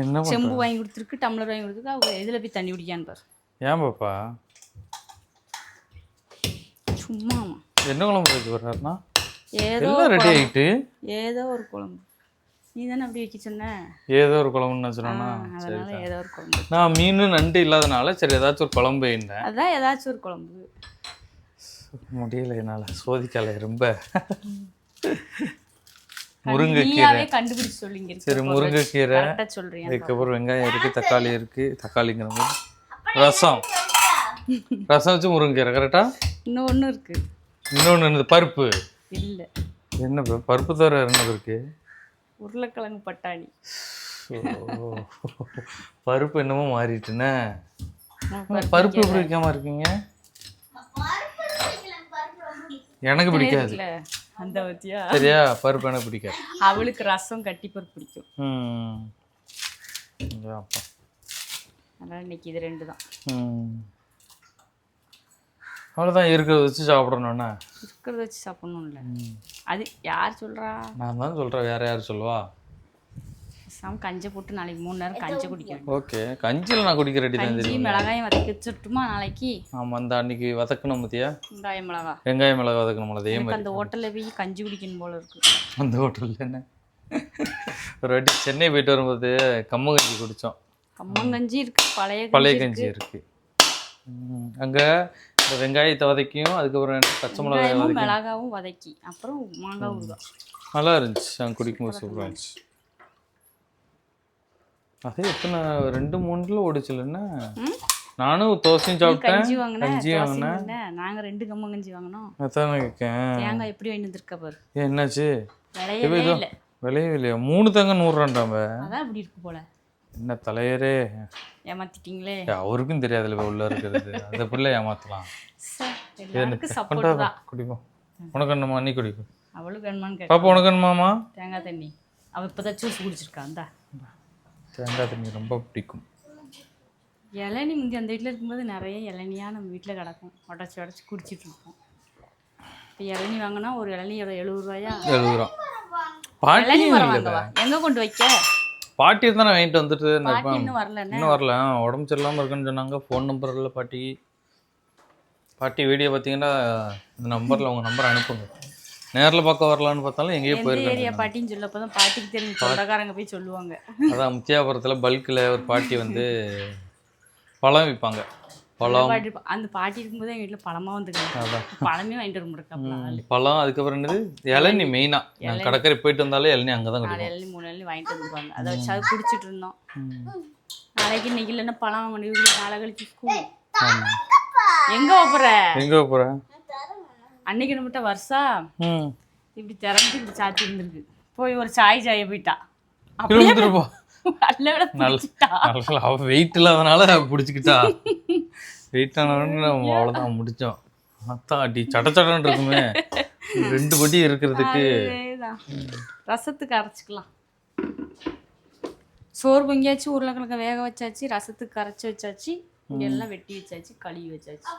என்ன செம்பு வாங்கி கொடுத்துருக்கு, டம்ளர் வாங்கி கொடுத்துருக்கு. அவங்க இதில் போய் தண்ணி குடிக்கான்னு பாரு. ஏன் பாப்பா சும்மாமா என்ன குழம்பு வச்சு வர்றாருன்னா ஏதோ எல்லாம் ரெடி ஆகிட்டு ஏதோ ஒரு குழம்பு. நீ தானே அப்படி வைக்க சொன்ன. ஏதோ ஒரு குழம்புன்னு சொன்னா அதனால ஏதோ ஒரு குழம்பு. நான் மீன் நண்டு இல்லாதனால சரி ஏதாச்சும் ஒரு குழம்பு வைந்தேன். அதான் ஏதாச்சும் ஒரு குழம்பு. முடியல என்னால் சோதிக்கலை ரொம்ப. முருங்கைக்கீரை கண்டுபிடிச்சு சொல்லிங்க. சரி முருங்கைக்கீரை சொல்றேன். அதுக்கப்புறம் வெங்காயம் இருக்குது, தக்காளி இருக்குது. தக்காளிங்கிற போது ரசம் வச்சு முருங்கைக்கீரை கரெக்டா. இன்னொன்று இருக்கு. இன்னொன்று என்னது பருப்பு இல்லை. என்ன பருப்பு தவிர என்னது இருக்கு? உருளைக்கிழங்கு பட்டாணி. பருப்பு என்னமோ மாறிட்டுனே. பருப்பு எப்படி வைக்காம இருக்கீங்க? எனக்கு பிடிக்காது. அந்த பத்தியா சரியா பருப்பு எனக்கு பிடிக்காது. அவளுக்கு ரசம் கட்டி பருப்பு பிடிக்கும். அதனால இன்னைக்கு இது 2 தான். அவ்வளோதான் இருக்கிறத வச்சு சாப்பிடணும்னா. இருக்கிறத வச்சு சாப்பிடணும்ல. அது யார் சொல்கிறா? நான் தான் சொல்கிறேன். வேறு யார் சொல்லுவா? கஞ்சை போட்டு நாளைக்கு 3 நேரம் கஞ்சை குடிக்கணும். ஓகே கஞ்சியில் நான் குடிக்க ரெடி தான். கஞ்சி மிளகாயம் வதக்கி வச்சுட்டுமா நாளைக்கு? ஆமாம் அந்த அன்னைக்கு வதக்கணும் பற்றியா? வெங்காயம் மிளகா வதக்கணும். அதே மாதிரி அந்த ஹோட்டலில் போய் கஞ்சி குடிக்கணும் போல இருக்கு. அந்த ஹோட்டலில் என்ன ஒரு வாட்டி சென்னை போயிட்டு வரும்போது கம்மங்கஞ்சி குடித்தோம். கம்மங்கஞ்சி இருக்கு, பழைய கஞ்சி இருக்குது. அங்கே இந்த வெங்காயத்தை வதக்கியும் அதுக்கப்புறம் பச்சை மிளகாயும் மிளகாவும் வதக்கி அப்புறம் மாங்காய் ஊறுகாய் நல்லா இருந்துச்சு. அங்கே குடிக்கும்போது சூப்பராக இருந்துச்சு. அதே எத்தனை 2-3 ஓடிச்சுலன்னா நானும் தோசையும் சாப்பிட்டேன், கஞ்சி வாங்கினேன். நாங்கள் 2 கம்மங்கஞ்சி வாங்கினோம். அதான் கேட்கேன். தேங்காய் எப்படி வாங்கிட்டு வந்துருக்க பாரு. என்னாச்சு? விலையே இல்லையா? 3 தேங்காய் 100 அதான் இப்படி இருக்கு போல. என்ன தலையரே ஏமாத்திட்டீங்களே. அவருக்கும் தெரியாதுல்ல உள்ள இருக்கிறது. அதை பிள்ளை ஏமாத்தலாம். குடிப்போம். உனக்கு என்னமா? நீ குடிக்கும். அவளுக்கு வேணுமான்னு பாப்பா உனக்கு என்னமாமா? தேங்காய் தண்ணி. அவள் இப்போதான் ஜூஸ் குடிச்சிருக்கா. அந்த தேங்காய் தண்ணி ரொம்ப பிடிக்கும். இளநி முந்தி அந்த வீட்டில் இருக்கும்போது நிறைய இளநியாக நம்ம வீட்டில் கிடக்கும். உடச்சி குடிச்சிட்டு இருப்போம். இப்போ இளநி வாங்கினா ஒரு இளநியோட 70 ரூபாயா? 70 ரூபா. பாட்டி வாங்கவா? எங்கே கொண்டு வைக்க? பாட்டி தானே வாங்கிட்டு வந்துட்டு இன்னும் வரல. இன்னும் வரல. உடம்பு சரியில்லாமல் இருக்குன்னு சொன்னாங்க. ஃபோன் நம்பர் இல்லை பாட்டி. பாட்டி வீடியோ பார்த்தீங்கன்னா இந்த நம்பரில் உங்கள் நம்பர் அனுப்புங்க. நேரில் பார்க்க வரலான்னு பார்த்தாலும் எங்கேயோ போயிருக்கேன். பாட்டின்னு சொல்லப்போ தான் பாட்டிக்கு தெரிஞ்சு சொந்தக்காரங்க போய் சொல்லுவாங்க. அதான் முத்தியாபுரத்தில் பல்கில் ஒரு பாட்டி வந்து பழம் விற்பாங்க. பழம் அந்த பாட்டி இருக்கும்போது எங்கள் வீட்டில் பழமாக வந்துருக்காங்க. பழமே வாங்கிட்டு வர பழம். அதுக்கப்புறம் என்னது இளநி. மெயினாக நாங்கள் கடற்கரை போயிட்டு வந்தாலே இளநி அங்கே தான் கிடைக்கும். இளநி 3 இளநி வாங்கிட்டு வந்துருவாங்க. அதை வச்சு அது குடிச்சிட்டு இருந்தோம். நாளைக்கு இன்னைக்கு இல்லைன்னா பழம் வாங்கணும். நாளை கழிச்சு ஸ்கூல். எங்கே போகிற? அன்னைக்கு நம்மகிட்ட வருஷா இப்படி திறந்து இப்படி சாத்தி இருந்திருக்கு. போய் ஒரு சாயை போயிட்டா. அவ வெயிட் இல்லாதனால பிடிச்சிக்கிட்டா. வெயிட் ஆனவொன்னு நம்ம அவ்வளோதான் முடிச்சோம். அடி சடச்சடன்னு இருக்குமே 2 பொடி இருக்கிறதுக்கு. ரசத்துக்கு அரைச்சிக்கலாம். சோறு பொங்கியாச்சு, உருளைக்கிழங்க வேக வச்சாச்சு, ரசத்துக்கு அரைச்சி வச்சாச்சு, எல்லாம் வெட்டி வச்சாச்சு, கழுவி வச்சாச்சு.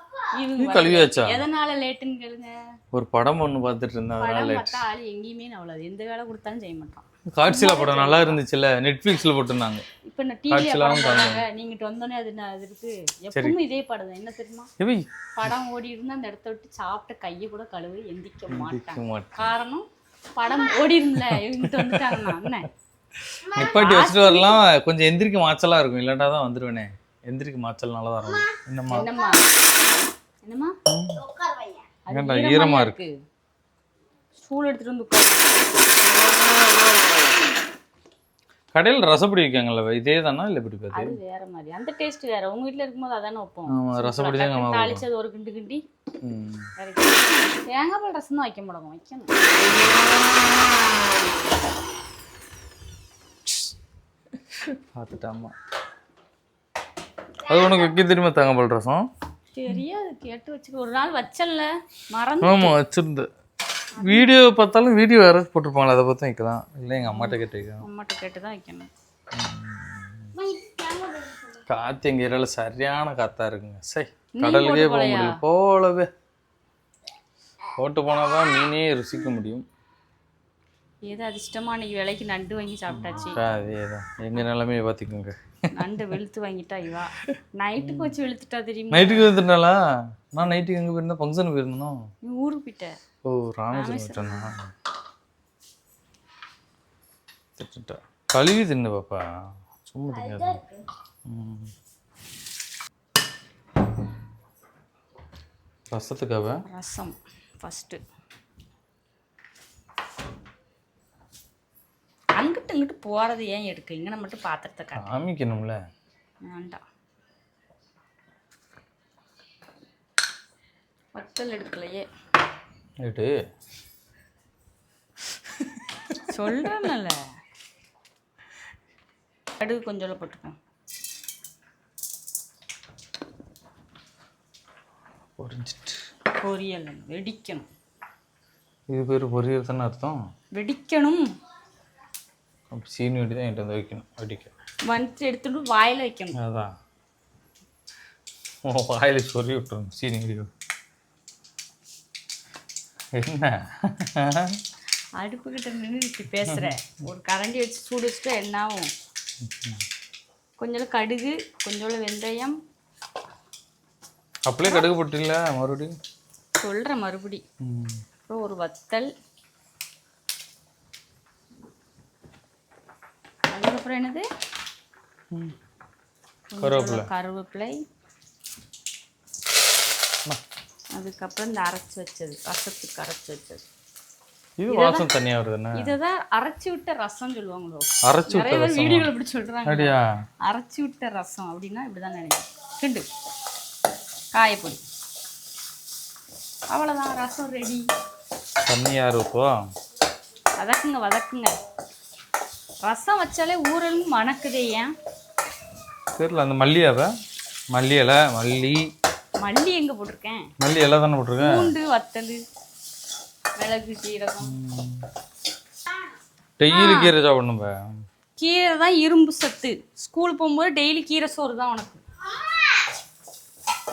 கழுவி வச்சா எதனால லேட்டுன்னு கேளுங்க. ஒரு படம் ஒன்று பார்த்துட்டு இருந்தேன். ஆள் எங்கேயுமே அவ்வளவு எந்த வேலை கொடுத்தாலும் செய்ய மாட்டான். காட்சியில படம் நல்லா இருந்துச்சுல்ல, நெட்ஃபிளிக்ஸ்ல போட்டுருந்தாங்க. இப்ப நான் டிவில பாருங்க. நீங்க வந்தோனே அது இருக்கு. எப்பவும் இதே படம் தான். என்ன தெரியுமா? படம் ஓடி இருந்தா அந்த இடத்த விட்டு சாப்பிட்ட கையை கூட கழுவி எந்திக்க மாட்டாங்க. காரணம் படம் ஓடி இருந்தல இவங்கிட்ட வந்துட்டாங்கன்னா நிப்பாட்டி வச்சுட்டு வரலாம். கொஞ்சம் எந்திரிக்க மாச்சலா இருக்கும். இல்லாட்டா தான் வந்துருவேனே. எந்திரிக்க மாச்சல் நல்லா தான் இருக்கும். என்னம்மா ஈரமா இருக்கு. ஸ்டூல் எடுத்துட்டு வந்து உட்காரு. கடையில் ரசப்பொடி வைக்காங்கல்ல, இதே தானா இல்லை எப்படி பார்த்து? அது வேற மாதிரி. அந்த டேஸ்ட் வேற. உங்க வீட்டில் இருக்கும்போது அதானே வைப்போம். ரசப்பொடி தான் தாளிச்சது ஒரு கிண்டு கிண்டி. தேங்காய் பால் ரசம் தான் வைக்க முடியும். வைக்கணும். பார்த்துட்டாமா. அது உனக்கு வைக்க தெரியுமா தேங்காய் பால் ரசம்? தெரியாது. கேட்டு வச்சுக்க. ஒரு நாள் வச்சல மறந்து. ஆமாம் வச்சிருந்தேன். வீடியோ பார்த்தாலும் வீடியோ வேற போட்டிருப்பாங்களா, அதை பார்த்து வைக்கலாம். இல்லை எங்கள் அம்மாட்ட கேட்டு வைக்கலாம். அம்மாட்ட கேட்டு தான் வைக்கணும். காற்று எங்கள் ஏரியாவில் சரியான காற்றா இருக்குங்க. சரி கடலுக்கே போக முடியல. போலவே போட்டு போனால் தான் மீனே ருசிக்க முடியும். ஏதோ அதிர்ஷ்டமாக அன்றைக்கி விலைக்கு நண்டு வாங்கி சாப்பிட்டாச்சு. அதேதான் எங்கள் நிலைமையை பார்த்துக்கோங்க. நண்டு வெளுத்து வாங்கிட்டா இவா நைட்டுக்கு வச்சு வெளுத்துட்டா தெரியுமா? நைட்டுக்கு வந்துட்டாளா? நான் நைட்டுக்கு எங்கே போயிருந்தேன்? ஃபங்க்ஷனுக்கு போயிருந்தோம். நீ ஊருக்கு போயிட்ட. ஓ ராமேஸ்வரம் போயிட்டேன்னா திட்டா கழுவி தின்னு பாப்பா, சும்மா திங்காது. ரசத்துக்காக ரசம் ஃபஸ்ட்டு அங்கிட்டு இங்கிட்டு போகிறது ஏன் எடுக்க, இங்கே மட்டும் பாத்திரத்தை காமிக்கணும்ல. வேண்டாம், வத்தல் எடுக்கலையே ஏட்டு சொல்கிறேன்ல. கடுகு கொஞ்சம் போட்டுக்கோங்க. பொரிஞ்சிட்டு பொரியல் வெடிக்கணும். இது பேர் பொரியல் தானே அர்த்தம்? வெடிக்கணும். அப்போ சீனி வெடி தான் என்கிட்ட வந்து வைக்கணும். வெடிக்க வந்துட்டு எடுத்துட்டு வாயில் வைக்கணும். அதான் வாயில் சொறி விட்டுருங்க சீனி வெடி. என்ன அடுப்புக்கிட்ட நின்று இப்படி பேசுகிற? ஒரு கரண்டி வச்சு சூடு வச்சுட்டா என்ன ஆகும்? கொஞ்சோண்டு கடுகு, கொஞ்சோண்டு வெந்தயம். அப்படியே கடுகு போட்டில்ல மறுபடியும்? சொல்கிறேன் மறுபடி. அப்புறம் ஒரு வத்தல், அதுக்கப்புறம் என்னது கருவேப்பிலை, அதுக்கப்புறம் இந்த அரைச்சி வச்சது, ரசத்துக்கு அரைச்சி வச்சது. இது வாசம் தனியா வருதுன்னா இதை தான் அரைச்சி விட்ட ரசம் சொல்லுவாங்களோ? அரைச்சி விட்ட ரசம் வீடியோவில் இப்படி சொல்கிறாங்க. அப்படியா? அரைச்சி விட்ட ரசம் அப்படின்னா இப்படி தான் நினைக்கிறேன். கிண்டு காயப்பொடி, அவ்வளோதான், ரசம் ரெடி. தண்ணி யார் ஊற்றுவா? வதக்குங்க வதக்குங்க. ரசம் வச்சாலே ஊரலும் மணக்குதே. ஏன் தெரியல. அந்த மல்லியாவை மல்லி இலை, மல்லி எங்கே போட்டிருக்கேன்? மல்லி இலை தானே போட்டிருக்கேன். பூண்டு, வத்தல், மிளகு, சீரகம். டெய்லி கீரை சாப்பிடணும். கீரை தான் இரும்பு சத்து. ஸ்கூல் போகும்போது டெய்லி கீரை சோறு தான் உனக்கு.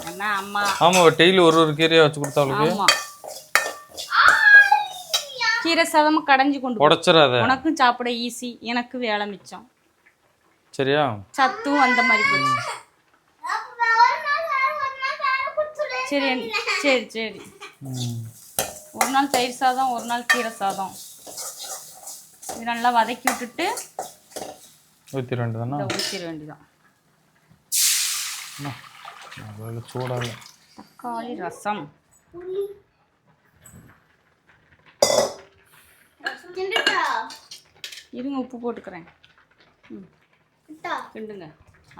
என்ன அம்மா? ஆமா, டெய்லி ஒரு கீரையை வச்சு கொடுத்தாளுக்கு. ஆமா, கீரை சாதமா கடைஞ்சி கொண்டு உடைச்சிடாத. உனக்கும் சாப்பிட ஈஸி, எனக்கு வேலை மிச்சம். சரியா? சத்தும் அந்த மாதிரி போச்சு. சரி சரி சரி. ஒரு நாள் தயிர் சாதம், ஒரு நாள் கீரை சாதம். இது நல்லா வதக்கி விட்டுட்டு ஊற்றிட வேண்டியதானே? ஊற்றிட வேண்டியதான். சூடாக தக்காளி ரசம். இருங்க, உப்பு போட்டுக்கிறேன். கிண்டுங்க.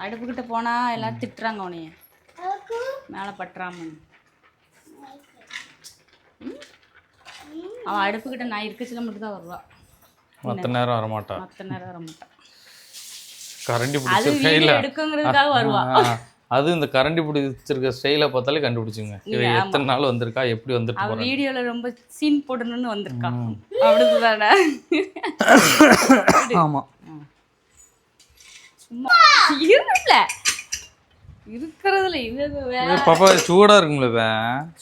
அடுப்புக்கிட்ட போனா எல்லாம் திட்டுறாங்க உனைய, மேலே பட்டுறாம. அவன் அடுப்புக்கிட்ட நான் இருக்கச்சில மட்டும் தான் வருவா, மற்ற நேரம் வரமாட்டா. மற்ற நேரம் வரமாட்டா. கரண்டி அது வீடியோ எடுக்குங்கிறதுக்காக வருவா. அது இந்த கரண்டி பிடிச்சிருக்க ஸ்டைலை பார்த்தாலே கண்டுபிடிச்சுங்க எத்தனை நாள் வந்திருக்கா, எப்படி வந்துட்டு அவ வீடியோல ரொம்ப சீன் போடணும்னு வந்திருக்கா. அப்படிதானே? ஆமா. சும்மா இருல இருக்கிறதுல இது பாப்பா சூடா இருக்கும்ல.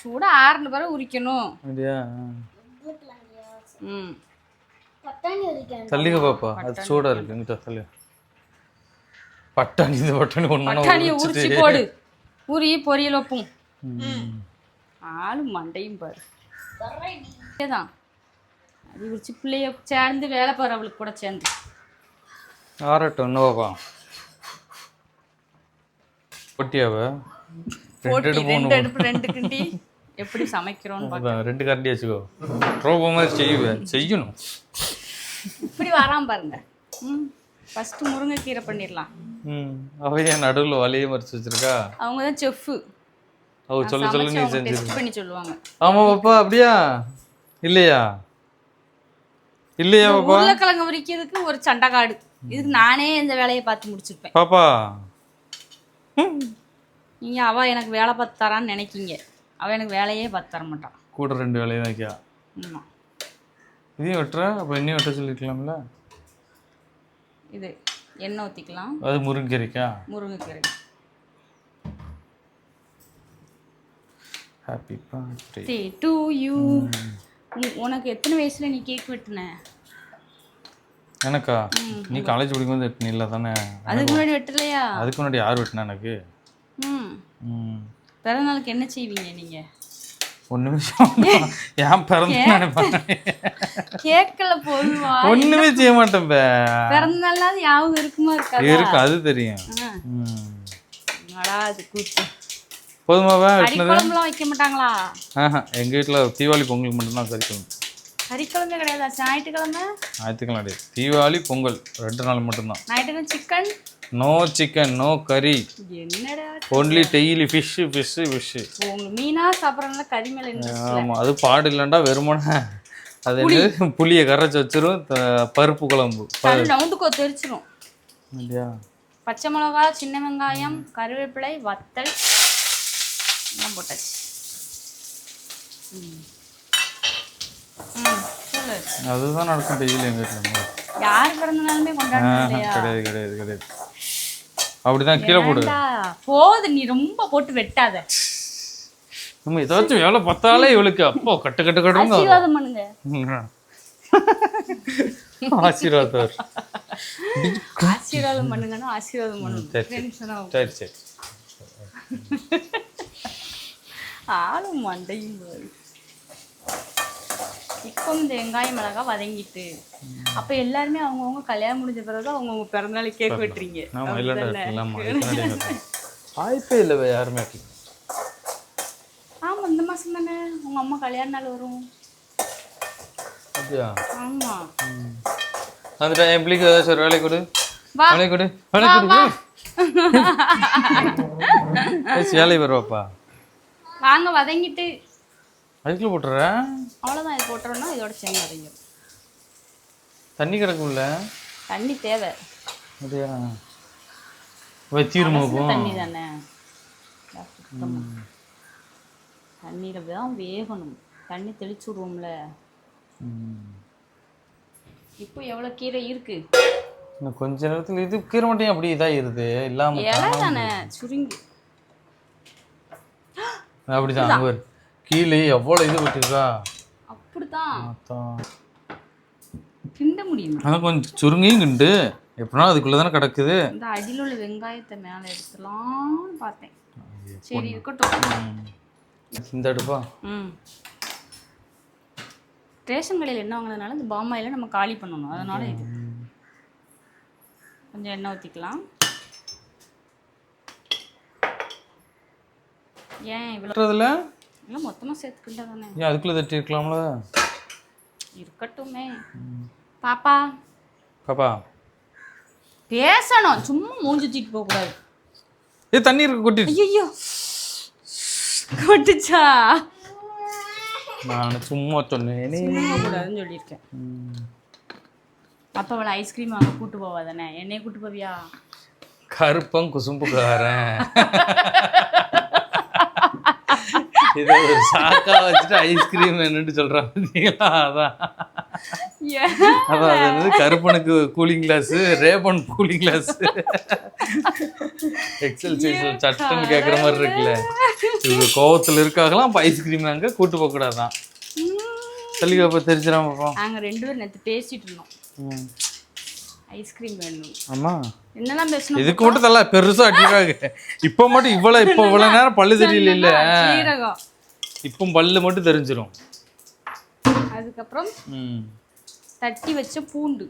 சூடா ஆறுன பிறகு உரிக்கணும். அப்படியா? தள்ளிங்க பாப்பா, அது சூடா இருக்கு. இங்கிட்ட தள்ளு. பட்டாணி, இந்த பட்டாணி பட்டாணியை உரிச்சு போடு. உரி பொரியல் வைப்போம். ஆளு மண்டையும் பாரு. தான் அது உரிச்சு பிள்ளைய சேர்ந்து வேலை பாரு, அவளுக்கு கூட சேர்ந்து. ஆறட்டும். என்ன பாப்பா பொட்டியாவ ரெண்டு கிண்டி எப்படி சமைக்கிறோன்னு பார்க்க. 2 கரண்டி வச்சுக்கோ. ரோபோ மாதிரி செய்யணும். இப்படி வராம பாருங்க. ஃபர்ஸ்ட் முருங்கைக்கீரை பண்ணிடலாம். அவையே நடுவில் வலையே மறைச்சு வச்சிருக்கா. அவங்க தான் செஃப். சொல்லு நீ டெஸ்ட் பண்ணி சொல்லுவாங்க. ஆமா பாப்பா. அப்படியா? இல்லையா பாப்பா? உருளைக்கிழங்கு உரிக்கிறதுக்கு ஒரு சண்டைக்காடு. இதுக்கு நானே இந்த வேலையை பார்த்து முடிச்சிருப்பேன். பாப்பா நீங்க அவ எனக்கு வேலை பார்த்து தரான்னு நினைக்கிங்க. அவ எனக்கு வேலையே பார்த்து தர மாட்டான். கூட 2 வேலையை தான் வைக்கா. ஆமா. இதையும் வெட்டுற, அப்போ என்னையும் வெட்ட சொல்லிருக்கலாம்ல. இது எண்ணெய் ஊற்றிக்கலாம். அது முருங்கைக்கீரைக்கா? முருங்கைக்கீரை. Happy birthday to you. உனக்கு எத்தனை வயசுல நீ கேக் வெட்டின? எனக்கா நீ காலேஜ் படிக்கும்போது வெட்டின இல்லை தானே? அதுக்கு முன்னாடி வெட்டலையா? அதுக்கு முன்னாடி யார் வெட்டினா எனக்கு? பிறந்த நாளுக்கு என்ன செய்வீங்க நீங்க? ஒண்ணுமே ஏன் பிறந்த நினைப்பேன் கேட்கல போதுவா? ஒண்ணுமே செய்ய மாட்டேன். பிறந்த நாள் ஞாபகம் இருக்குமா இருக்காது? இருக்கு, அது தெரியும். அது கூத்து போதுமாவா? கறிக்குழம்புலாம் வைக்க மாட்டாங்களா? எங்க வீட்டுல தீபாவளி பொங்கலுக்கு மட்டும்தான் கறிக்குழம்பு. கறிக்குழம்பே கிடையாது. ஞாயிற்றுக்கிழமை கிடையாது. தீபாவளி பொங்கல் 2 நாள் மட்டும்தான். ஞாயிற்றுக்கிழமை சிக்கன்? நோ சிக்கன், நோ கறி. என்னடா? Only daily fish. உங்களுக்கு மீனா சாப்பிட்றதுனால கறி மேல இன்ட்ரெஸ்ட். ஆமா, அது பாடு இல்லைண்டா வெறுமனே அது புளியை கரைச்சி வச்சிரும். பருப்பு குழம்பு நவுந்துக்கோ தெரிச்சிரும். பச்சை மிளகா, சின்ன வெங்காயம், கருவேப்பிலை, வத்தல் எல்லாம் போட்டாச்சு. அதுதான் நடக்கும் டெய்லி எங்க வீட்டுல. யார் பிறந்தனாலுமே கொண்டாடுறீங்க? கிடையாது. அப்படிதான் கீழே போடு. போது, நீ ரொம்ப போட்டு வெட்டாத. நம்ம ஏதாச்சும் வேலை பார்த்தாலே இவளுக்கு அப்போ கட்டு ஆசீர்வாதம் பண்ணுங்க. ஆசீர்வாதம் பண்ணுங்கன்னா ஆசீர்வாதம் பண்ணுங்க. சரி. ஆளும் மண்டையும் இப்போ இந்த வெங்காயம் மிளகா வதங்கிட்டு அப்ப எல்லாருமே அவங்கவுங்க கல்யாணம் முடிஞ்ச பிறகு அவங்கவுங்க பிறந்தநாள் கேக் வெட்டுறீங்க. வாய்ப்பே இல்லை யாருமே. ஆமா, இந்த மாசம் தானே உங்க அம்மா கல்யாண நாள் வரும். ஆமா, அந்த என் பிள்ளைக்கு ஏதாச்சும் ஒரு வேலை கொடு. வேலை வருவாப்பா. வாங்க வதங்கிட்டு அதுக்குள்ள போட்டுறேன். அவ்வளோதான். இது போட்டுறோம்னா இதோட சேர்ந்து வதங்கிடும். தண்ணி கிடக்கும்ல? தண்ணி தேவை. அப்படியா? வச்சிருமா? தண்ணி தானே, தண்ணியில தான் வேகணும். தண்ணி தெளிச்சு விடுவோம்ல. இப்போ எவ்வளோ கீரை இருக்கு? கொஞ்ச நேரத்தில் இது கீரை மட்டும் அப்படி இதாகிருது. இல்லாம இலை தானே சுருங்கி அப்படிதான். அங்கே கீழே எவ்வளோ இது விட்டுருக்கா. அப்படிதான் கிண்ட முடியும். ஆனால் கொஞ்சம் சுருங்கியும் கிண்டு. எப்படின்னா அதுக்குள்ளே தானே கிடக்குது. இந்த அடியில் உள்ள வெங்காயத்தை மேலே எடுத்துலாம்னு பார்த்தேன். சரி இருக்கட்டும். இந்த அடுப்பா? ரேஷன் கடையில் எண்ணெய் வாங்கினதுனால இந்த பாமாயில் நம்ம காலி பண்ணணும். அதனால இது கொஞ்சம் எண்ணெய் ஊற்றிக்கலாம். ஏன் இவ்வளோ இல்லை மொத்தமாக சேர்த்துக்கிட்டா தானே? ஏன் அதுக்குள்ளே தட்டி இருக்கலாம்ல? இருக்கட்டுமே. பாப்பா பேசணும், சும்மா மூஞ்சி தூக்கிட்டு போகக்கூடாது. தண்ணி இருக்கு கொட்டி. ஐயோ கொட்டுச்சா? நான் சும்மா சொன்னேன் கூடாதுன்னு சொல்லியிருக்கேன். அப்போ அவளை ஐஸ்கிரீம் வாங்க கூட்டு போவா தானே? என்னைய கூட்டு போவியா? கருப்பம் குசும்புக்காரன் இதை ஒரு சாக்கா வச்சுட்டு ஐஸ்கிரீம் என்னன்னு சொல்றான். அதான் கருப்பனுக்கு cooling glass, Ray Ban cooling glass, XL சைஸ்ல சட்டம் கேட்குற மாதிரி இருக்குல்ல. இது கோவத்தில் இருக்காகலாம். இப்போ ஐஸ்கிரீம் நாங்கள் கூட்டு போக கூடாதான். சொல்லிக்கப்போ தெரிஞ்சிடாம பார்ப்போம். நாங்கள் 2 பேரும் நேற்று பேசிட்டு இருந்தோம். ஐஸ்கிரீம் வேணும். ஆமா, என்னெல்லாம் பேசணும்? இதுக்கு மட்டும் தள்ள பெருசா அடிக்கிறாங்க. இப்போ மட்டும் இவ்வளவு நேரம் பல்லு தெரியல இல்ல, இப்போ பல்லு மட்டும் தெரிஞ்சிடும். அதுக்கப்புறம் தட்டி வச்ச பூண்டு.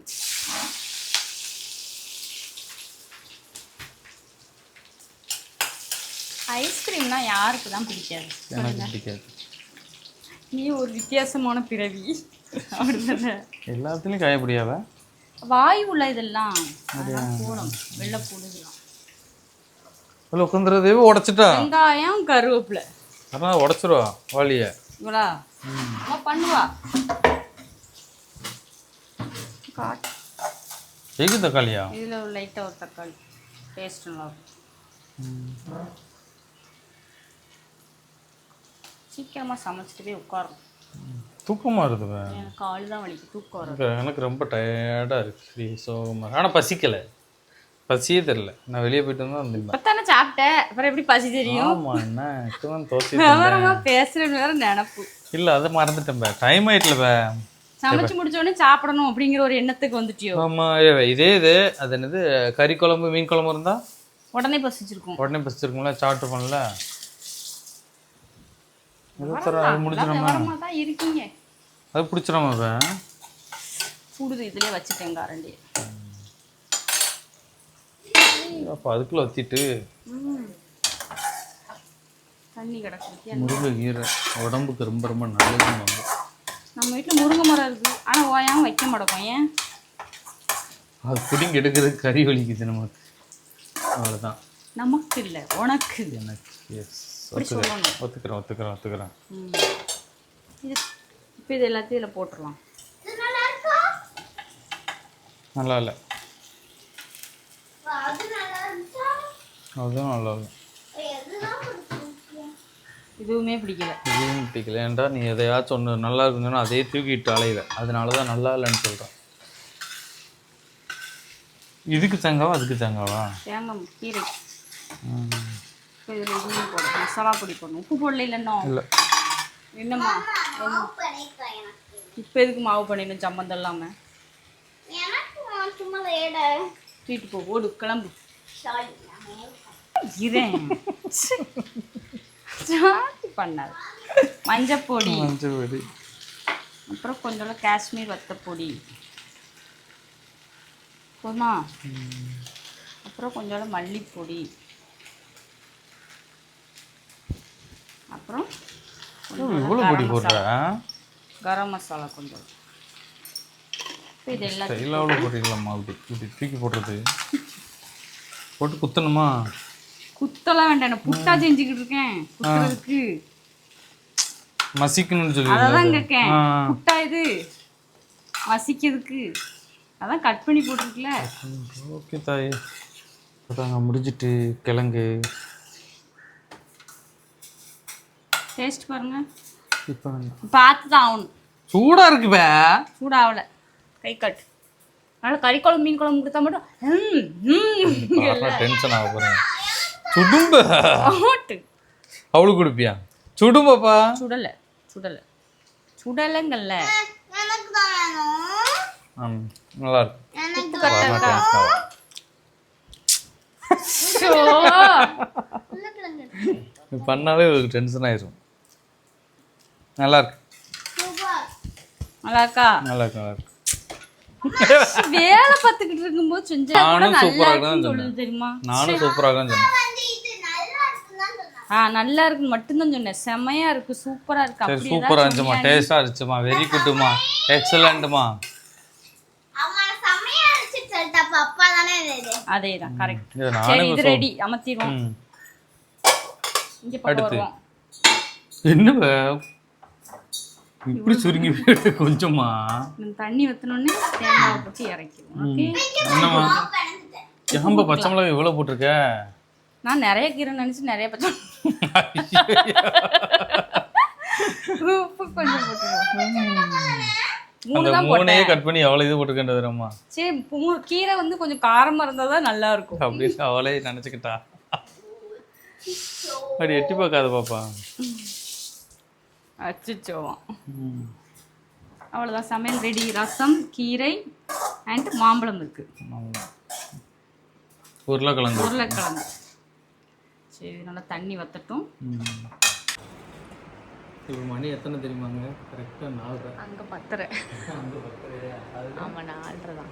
ஐஸ்கிரீம்னா யாருக்கு தான் பிடிக்காது? எனக்கு பிடிக்காது. நீ ஒரு வித்தியாசமான பிறவி. அப்படிதானே? எல்லாத்துலயும் காயப்படியாவ வாயு உள்ள இதெல்லாம் போடும். வெள்ளை பூண்டுலாம் உட்காந்துறதே உடைச்சிட்டா. வெங்காயம் கருவேப்பிலை அதான் உடைச்சிருவா வாளிய. இவளா பண்ணுவா. எது தக்காளியா? இதுல ஒரு லைட்டா ஒரு தக்காளி டேஸ்ட் நல்லா இருக்கும். சீக்கிரமா சமைச்சிட்டு போய் உட்காரும். தூக்கமா வருது. எனக்கு கால் தான் வலிக்கு, தூக்கம் வரும். எனக்கு ரொம்ப டயர்டா இருக்கு, சோகமா. ஆனா பசிக்கல, பசியே தெரியல. நான் வெளியே போயிட்டு வந்தா இப்பதானே சாப்பிட்டேன், அப்புறம் எப்படி பசி தெரியும்? ஆமா, என்ன இப்பதான் தோசை விவரமா பேசுற நேரம் நினப்பு இல்ல, அதை மறந்துட்டேன். டைம் ஆயிட்டுல. சமைச்சு முடிச்ச உடனே சாப்பிடணும் அப்படிங்கிற ஒரு எண்ணத்துக்கு வந்துட்டியோ? ஆமாம், இது அது என்னது கறி குழம்பு மீன் குழம்பு இருந்தால் உடனே பசிச்சிருக்கும். உடனே பசிச்சிருக்கும்ல, சாப்பிட்டு பண்ணல. அது முடிச்சிடாம தான் இருக்கீங்க. அது பிடிச்சிடாம சுடுது இதுலேயே வச்சுட்டேன் கரண்டி. அப்போ அதுக்குள்ளே வச்சிட்டு தண்ணி கிடக்கு. முருங்கைக்கீரை உடம்புக்கு ரொம்ப ரொம்ப நல்லதுன்னு. நம்ம வீட்டில் முருங்கை மரம் இருக்குது, ஆனால் ஓயாமல் வைக்க மாட்டோம். ஏன்? அது பிடிங்கி எடுக்கிறது கறி வலிக்குது நமக்கு, அவ்வளோதான். நமக்கு இல்லை, உனக்கு. எனக்கு ஒத்துக்கிறேன். இது இப்போ இது எல்லாத்தையும் இதில் போட்டுடலாம். நல்லா இல்லை, அதுவும் நல்லா இல்லை. இதுவுமே பிடிக்கல. இதுவும் பிடிக்கல. ஏன்டா நீ எதையாச்சும் ஒன்று நல்லா இருக்குன்னு அதே தூக்கிட்டு அலையில, அதனால தான் நல்லா இல்லைன்னு சொல்கிறேன். இதுக்கு தேங்காவா அதுக்கு தேங்காவா? தேங்காய் கீரை. இப்போ இதில் இதுவும் போடும், மசாலா பொடி போடணும். உப்பு போடல இல்லைன்னா இல்லை. என்னம்மா இப்போ எதுக்கு மாவு பண்ணிடணும் சம்மந்தம் இல்லாமல்? தூக்கிட்டு போ, ஓடு, கிளம்பு. பண்ணாது. மஞ்சப்பொடி, அப்புறம் கொஞ்சம் காஷ்மீர் வத்தப்பொடி போதுமா? அப்புறம் கொஞ்சம் மல்லிப்பொடி, அப்புறம் கரம் மசாலா கொஞ்சம். இது எல்லாத்தையும் தூக்கி போடுறது போட்டு குத்தணுமா? குத்தலாம் வேண்டாம், புட்டா செஞ்சுக்கிட்டு இருக்கேன். குத்துறதுக்கு மசிக்கணும்னு சொல்லி அதான் கேட்கேன். புட்டா இது மசிக்கிறதுக்கு அதான் கட் பண்ணி போட்டிருக்குல. ஓகே தாய், அதாங்க முடிஞ்சிட்டு. கிழங்கு டேஸ்ட் பாருங்க. இப்போ பார்த்து தான் ஆகணும். சூடாக இருக்குப்ப. சூடாகல, கை கட்டு. அதனால் கறி குழம்பு மீன் குழம்பு கொடுத்தா மட்டும் டென்ஷன் ஆக போகிறேன். சுடும்ப அவளுக்கு கொடுப்பியா? சுடும்பப்பா. சுடலைங்கல்ல. நல்லா இருக்கு. பண்ணாலே ஒரு டென்ஷன் ஆயிரும். நல்லா இருக்கு. நல்லா இருக்கா? நல்லா இருக்கு, நல்லா இருக்கு. வேலை பார்த்துக்கிட்டு இருக்கும்போது செஞ்சா நானும் சூப்பராக தான் சொன்னேன். தெரியுமா? நானும் சூப்பராக தான் சொன்னேன். நல்லா இருக்குன்னு மட்டும்தான் சொன்னேன். செமையா இருக்கு, சூப்பரா இருக்கு. சரி, சூப்பரா இருந்துச்சுமா, டேஸ்டா இருந்துச்சுமா, வெரி குட்மா, எக்ஸலண்ட்மா. அதேதான், கரெக்ட். சரி, இது ரெடி, அமர்த்திடுவோம். இங்க பக்கம் வருவோம். என்ன இப்படி சுருங்கி போயிட்டு கொஞ்சமா தண்ணி ஊத்தணும்னு தேங்காய் போட்டு இறக்கிடுவோம். ஓகே. என்னம்மா ஏம்பா பச்சை மிளகாய் இவ்வளோ போட்டிருக்க? நான் நிறைய கீரை நினைச்சு நிறைய பச்சை உப்பு கொஞ்சம் போட்டுருவோம். மூணையே கட் பண்ணி எவ்வளோ இது போட்டுருக்கேன்றதுமா. சரி, கீரை வந்து கொஞ்சம் காரமா இருந்தால் தான் நல்லா இருக்கும் அப்படின்னு அவளே நினச்சிக்கிட்டா. அப்படி எட்டி பார்க்காத பாப்பா. அச்சுச்சோவான். அவ்வளோதான், சமையல் ரெடி. ரசம், கீரை அண்ட் மாம்பழம் இருக்கு. உருளைக்கிழங்கு. சரி, நல்லா தண்ணி வத்தட்டும். இப்போ மணி எத்தனை தெரியுமாங்க? கரெக்டாக 4:30. அங்கே 10:30. ஆமாம், 4:30 தான்.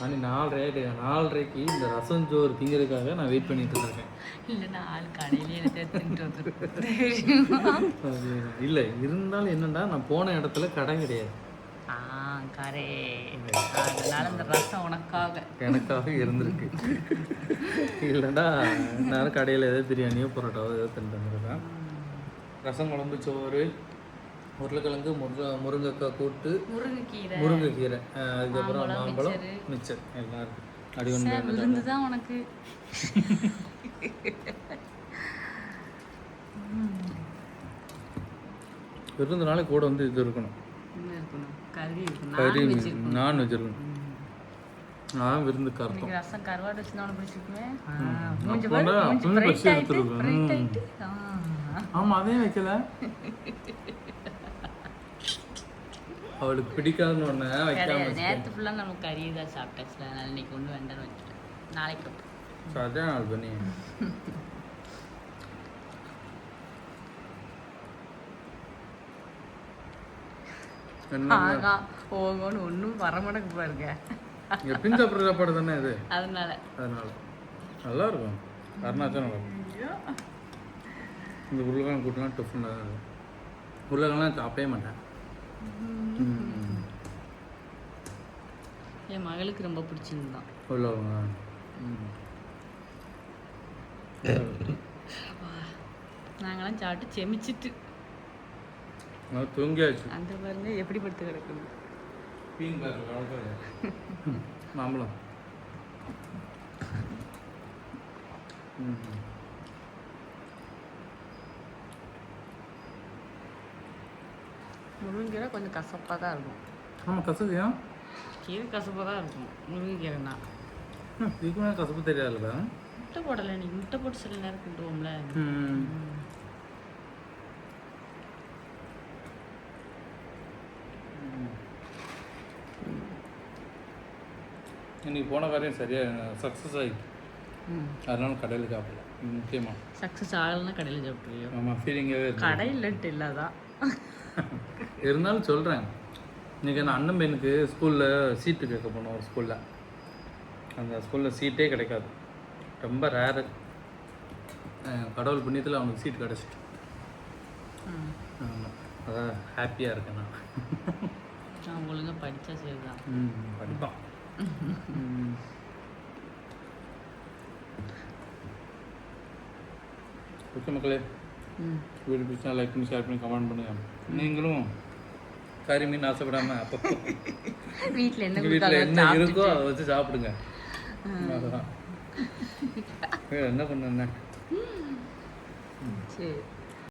மணி 4:30. 4:30க்கு இந்த ரசம் சோறு திங்கிறதுக்காக நான் வெயிட் பண்ணிட்டு இருக்கேன். இல்லை, நான் ஆள் கடையிலே இல்லை இருந்தாலும் என்னன்னா, நான் போன இடத்துல கடை கிடையாது. கரே, அதனால இந்த ரசம் எனக்காக இருந்திருக்கு. இல்லைன்னா நான் கடையில் ஏதாவது பிரியாணியோ பரோட்டாவோ ஏதோ தின்னுதான். ரசம், குழம்பு, சோறு, உருளைக்கிழங்கு, முருங்கைக்காய் கூட்டு, முருங்கைக்கீரை, அதுக்கப்புறம் மாம்பழம், மிச்சர் எல்லாம் இருக்கு. அடி ஒன்று தான் உனக்கு. விருந்துனாலே கூட வந்து இது இருக்கணும், கறி, நான்வெஜ் இருக்கணும். நான் விருந்துக்கு அர்த்தம். ரசம் கருவாடு வச்சுதான் பிடிச்சிருக்குவேன். ஆமா, அதே வைக்கல. அவளுக்கு பிடிக்காதுன்னு ஒன்று வைக்காம நேற்று ஃபுல்லாக நம்ம கறி தான் சாப்பிட்டாச்சுல, அதனால இன்னைக்கு ஒன்றும் வேண்டாம்னு வச்சுட்டேன். நாளைக்கு வைப்போம். ஸோ அதான் நாள் பண்ணி ஆகா ஓகோன்னு ஒன்றும் வரமாட்டேங்க பாருங்க. எப்பயும் சாப்பிட்ற சாப்பாடு தானே இது, அதனால நல்லா இருக்கும். அருணாச்சலம் நல்லா இருக்கும். இந்த உருளைக்கிழங்கு கூட்டலாம் டிஃபன் தான் இருக்கும். உருளைக்கிழங்குலாம் சாப்பிடவே மாட்டேன். என் மகளுக்கு ரொம்ப பிடிச்சிருந்தான் உருளைக்கிழங்கு. நாங்களாம் சாப்பிட்டு செமிச்சிட்டு தூங்கியாச்சு. அந்த பாருங்க எப்படி படுத்து கிடக்குது. மாம்பழம். முருங்கைக்கீரை கொஞ்சம் கசப்பாக தான் இருக்கும். ஆமாம், கசதியா? கீரை கசப்பாக தான் இருக்கும் முருங்கைக்கீரைனா. இதுக்குமே கசப்பு தெரியாதுல்ல. முட்டை போடலை, இன்னைக்கு முட்டை போட்டு சில நேரம் கொண்டுவோம்ல. இன்னைக்கு போன காரியம் சரியாக சக்ஸஸ் ஆகிட்டு, அதனால கடையில் சாப்பிடல. முக்கியமாக சக்ஸஸ் ஆகலைன்னா கடையில் சாப்பிட்றியோ? ஆமாம், ஃபீலிங்காகவே கடையில்ட்டு இல்லாதான் இருந்தாலும் சொல்கிறேன். இன்றைக்கி நான் அண்ணன் பையனுக்கு ஸ்கூலில் சீட்டு கேட்க போனோம். ஒரு ஸ்கூலில், அந்த ஸ்கூலில் சீட்டே கிடைக்காது, ரொம்ப ரேரு. கடவுள் புண்ணியத்தில் அவனுக்கு சீட் கிடச்சிட்டு. ஆமாம், அதான் ஹாப்பியாக இருக்கேன் நான். நான் ஒழுங்காக படித்தா சரிதான். படிப்பான். ஓகே மக்களே, வீடியோ பிடிச்சா லைக் பண்ணி ஷேர் பண்ணி கமெண்ட் பண்ணுங்கள். நீங்களும் கறி மீன் ஆசைப்படாமல் அப்போ வீட்டில் என்ன இருக்கோ அதை வச்சு சாப்பிடுங்க. அதுதான் என்ன பண்ண. சரி.